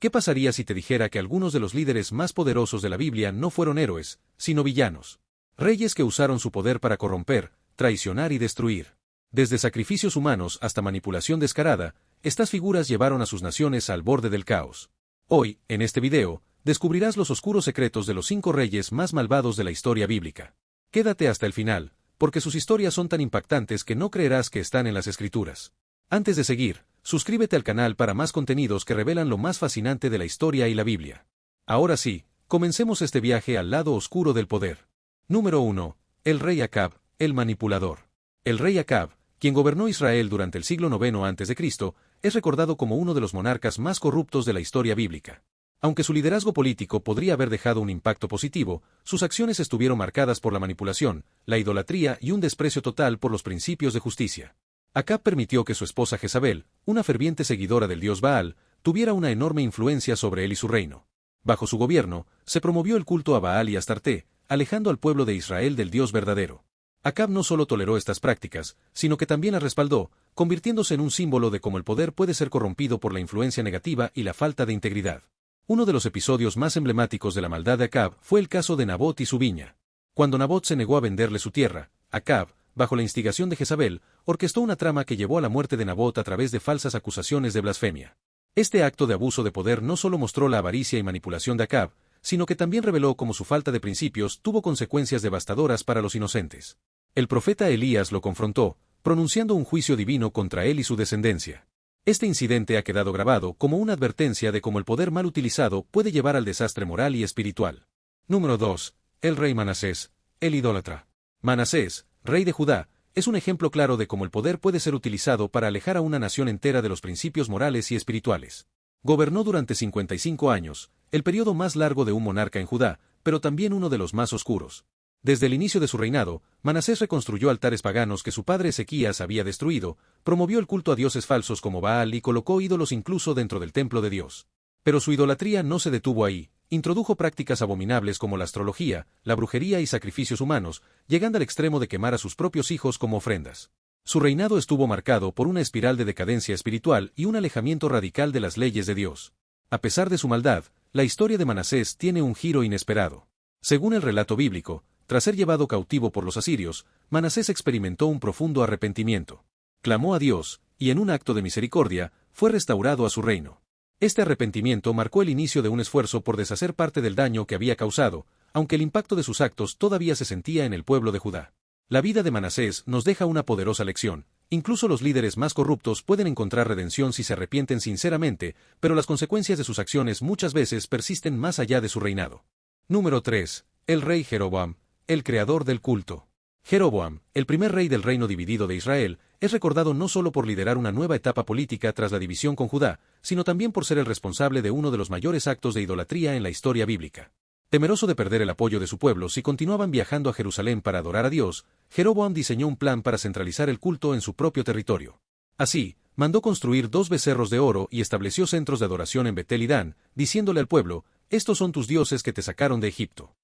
¿Qué pasaría si te dijera que algunos de los líderes más poderosos de la Biblia no fueron héroes, sino villanos? Reyes que usaron su poder para corromper, traicionar y destruir. Desde sacrificios humanos hasta manipulación descarada, estas figuras llevaron a sus naciones al borde del caos. Hoy, en este video, descubrirás los oscuros secretos de los 5 reyes más malvados de la historia bíblica. Quédate hasta el final, porque sus historias son tan impactantes que no creerás que están en las Escrituras. Antes de seguir, suscríbete al canal para más contenidos que revelan lo más fascinante de la historia y la Biblia. Ahora sí, comencemos este viaje al lado oscuro del poder. Número 1. El rey Acab, el manipulador. El rey Acab, quien gobernó Israel durante el siglo IX a.C., es recordado como uno de los monarcas más corruptos de la historia bíblica. Aunque su liderazgo político podría haber dejado un impacto positivo, sus acciones estuvieron marcadas por la manipulación, la idolatría y un desprecio total por los principios de justicia. Acab permitió que su esposa Jezabel, una ferviente seguidora del dios Baal, tuviera una enorme influencia sobre él y su reino. Bajo su gobierno, se promovió el culto a Baal y Astarte, alejando al pueblo de Israel del Dios verdadero. Acab no solo toleró estas prácticas, sino que también las respaldó, convirtiéndose en un símbolo de cómo el poder puede ser corrompido por la influencia negativa y la falta de integridad. Uno de los episodios más emblemáticos de la maldad de Acab fue el caso de Nabot y su viña. Cuando Nabot se negó a venderle su tierra, Acab, bajo la instigación de Jezabel, orquestó una trama que llevó a la muerte de Nabot a través de falsas acusaciones de blasfemia. Este acto de abuso de poder no solo mostró la avaricia y manipulación de Acab, sino que también reveló cómo su falta de principios tuvo consecuencias devastadoras para los inocentes. El profeta Elías lo confrontó, pronunciando un juicio divino contra él y su descendencia. Este incidente ha quedado grabado como una advertencia de cómo el poder mal utilizado puede llevar al desastre moral y espiritual. Número 2. El rey Manasés, el idólatra. Manasés, rey de Judá, es un ejemplo claro de cómo el poder puede ser utilizado para alejar a una nación entera de los principios morales y espirituales. Gobernó durante 55 años, el periodo más largo de un monarca en Judá, pero también uno de los más oscuros. Desde el inicio de su reinado, Manasés reconstruyó altares paganos que su padre Ezequías había destruido, promovió el culto a dioses falsos como Baal y colocó ídolos incluso dentro del templo de Dios. Pero su idolatría no se detuvo ahí, introdujo prácticas abominables como la astrología, la brujería y sacrificios humanos, llegando al extremo de quemar a sus propios hijos como ofrendas. Su reinado estuvo marcado por una espiral de decadencia espiritual y un alejamiento radical de las leyes de Dios. A pesar de su maldad, la historia de Manasés tiene un giro inesperado. Según el relato bíblico, tras ser llevado cautivo por los asirios, Manasés experimentó un profundo arrepentimiento. Clamó a Dios, y en un acto de misericordia, fue restaurado a su reino. Este arrepentimiento marcó el inicio de un esfuerzo por deshacer parte del daño que había causado, aunque el impacto de sus actos todavía se sentía en el pueblo de Judá. La vida de Manasés nos deja una poderosa lección. Incluso los líderes más corruptos pueden encontrar redención si se arrepienten sinceramente, pero las consecuencias de sus acciones muchas veces persisten más allá de su reinado. Número 3. El rey Jeroboam, el creador del culto. Jeroboam, el primer rey del reino dividido de Israel, es recordado no solo por liderar una nueva etapa política tras la división con Judá, sino también por ser el responsable de uno de los mayores actos de idolatría en la historia bíblica. Temeroso de perder el apoyo de su pueblo si continuaban viajando a Jerusalén para adorar a Dios, Jeroboam diseñó un plan para centralizar el culto en su propio territorio. Así, mandó construir 2 becerros de oro y estableció centros de adoración en Betel y Dan, diciéndole al pueblo: «Estos son tus dioses que te sacaron de Egipto».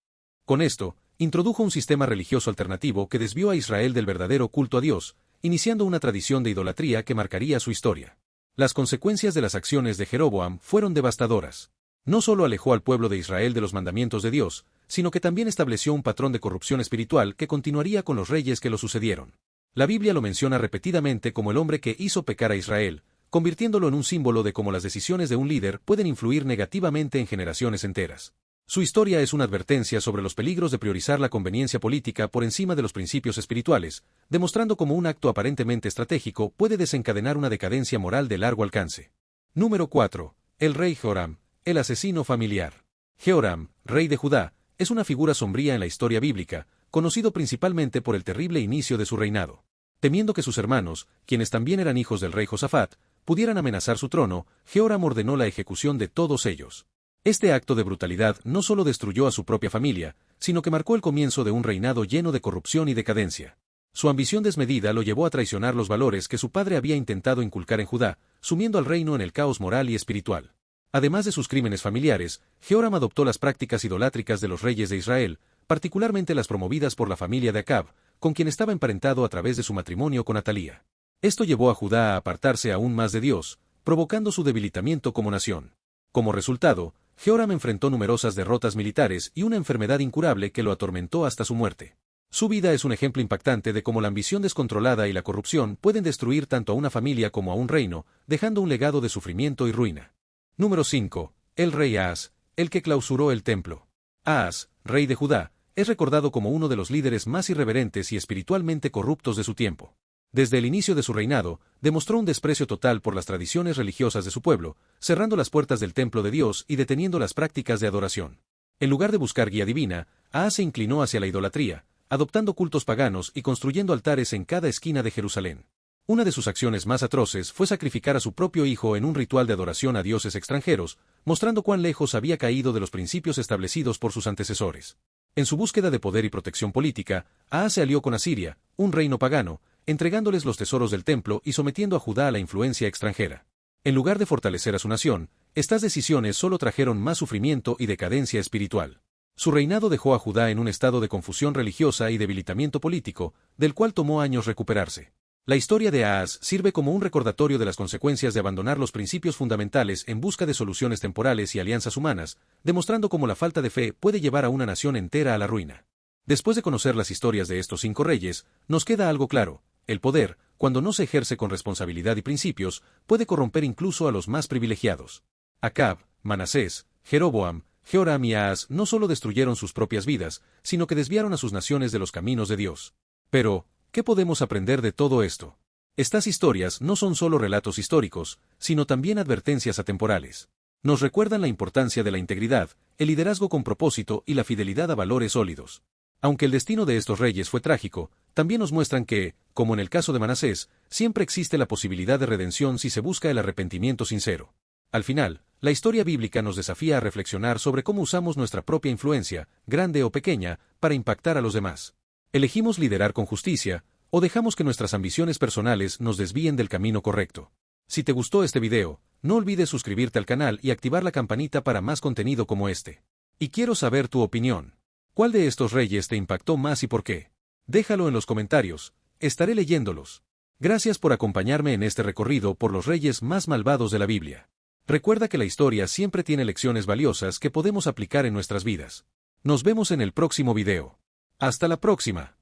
Con esto, introdujo un sistema religioso alternativo que desvió a Israel del verdadero culto a Dios, iniciando una tradición de idolatría que marcaría su historia. Las consecuencias de las acciones de Jeroboam fueron devastadoras. No solo alejó al pueblo de Israel de los mandamientos de Dios, sino que también estableció un patrón de corrupción espiritual que continuaría con los reyes que lo sucedieron. La Biblia lo menciona repetidamente como el hombre que hizo pecar a Israel, convirtiéndolo en un símbolo de cómo las decisiones de un líder pueden influir negativamente en generaciones enteras. Su historia es una advertencia sobre los peligros de priorizar la conveniencia política por encima de los principios espirituales, demostrando cómo un acto aparentemente estratégico puede desencadenar una decadencia moral de largo alcance. Número 4. El rey Joram, el asesino familiar. Joram, rey de Judá, es una figura sombría en la historia bíblica, conocido principalmente por el terrible inicio de su reinado. Temiendo que sus hermanos, quienes también eran hijos del rey Josafat, pudieran amenazar su trono, Joram ordenó la ejecución de todos ellos. Este acto de brutalidad no solo destruyó a su propia familia, sino que marcó el comienzo de un reinado lleno de corrupción y decadencia. Su ambición desmedida lo llevó a traicionar los valores que su padre había intentado inculcar en Judá, sumiendo al reino en el caos moral y espiritual. Además de sus crímenes familiares, Joram adoptó las prácticas idolátricas de los reyes de Israel, particularmente las promovidas por la familia de Acab, con quien estaba emparentado a través de su matrimonio con Atalía. Esto llevó a Judá a apartarse aún más de Dios, provocando su debilitamiento como nación. Como resultado, Jehoram enfrentó numerosas derrotas militares y una enfermedad incurable que lo atormentó hasta su muerte. Su vida es un ejemplo impactante de cómo la ambición descontrolada y la corrupción pueden destruir tanto a una familia como a un reino, dejando un legado de sufrimiento y ruina. Número 5. El rey Ahaz, el que clausuró el templo. Ahaz, rey de Judá, es recordado como uno de los líderes más irreverentes y espiritualmente corruptos de su tiempo. Desde el inicio de su reinado, demostró un desprecio total por las tradiciones religiosas de su pueblo, cerrando las puertas del templo de Dios y deteniendo las prácticas de adoración. En lugar de buscar guía divina, Ahaz se inclinó hacia la idolatría, adoptando cultos paganos y construyendo altares en cada esquina de Jerusalén. Una de sus acciones más atroces fue sacrificar a su propio hijo en un ritual de adoración a dioses extranjeros, mostrando cuán lejos había caído de los principios establecidos por sus antecesores. En su búsqueda de poder y protección política, Ahaz se alió con Asiria, un reino pagano, entregándoles los tesoros del templo y sometiendo a Judá a la influencia extranjera. En lugar de fortalecer a su nación, estas decisiones solo trajeron más sufrimiento y decadencia espiritual. Su reinado dejó a Judá en un estado de confusión religiosa y debilitamiento político, del cual tomó años recuperarse. La historia de Ahaz sirve como un recordatorio de las consecuencias de abandonar los principios fundamentales en busca de soluciones temporales y alianzas humanas, demostrando cómo la falta de fe puede llevar a una nación entera a la ruina. Después de conocer las historias de estos 5 reyes, nos queda algo claro: el poder, cuando no se ejerce con responsabilidad y principios, puede corromper incluso a los más privilegiados. Acab, Manasés, Jeroboam, Jehoram y Ahaz no solo destruyeron sus propias vidas, sino que desviaron a sus naciones de los caminos de Dios. Pero, ¿qué podemos aprender de todo esto? Estas historias no son solo relatos históricos, sino también advertencias atemporales. Nos recuerdan la importancia de la integridad, el liderazgo con propósito y la fidelidad a valores sólidos. Aunque el destino de estos reyes fue trágico, también nos muestran que, como en el caso de Manasés, siempre existe la posibilidad de redención si se busca el arrepentimiento sincero. Al final, la historia bíblica nos desafía a reflexionar sobre cómo usamos nuestra propia influencia, grande o pequeña, para impactar a los demás. ¿Elegimos liderar con justicia, o dejamos que nuestras ambiciones personales nos desvíen del camino correcto? Si te gustó este video, no olvides suscribirte al canal y activar la campanita para más contenido como este. Y quiero saber tu opinión. ¿Cuál de estos reyes te impactó más y por qué? Déjalo en los comentarios, estaré leyéndolos. Gracias por acompañarme en este recorrido por los reyes más malvados de la Biblia. Recuerda que la historia siempre tiene lecciones valiosas que podemos aplicar en nuestras vidas. Nos vemos en el próximo video. Hasta la próxima.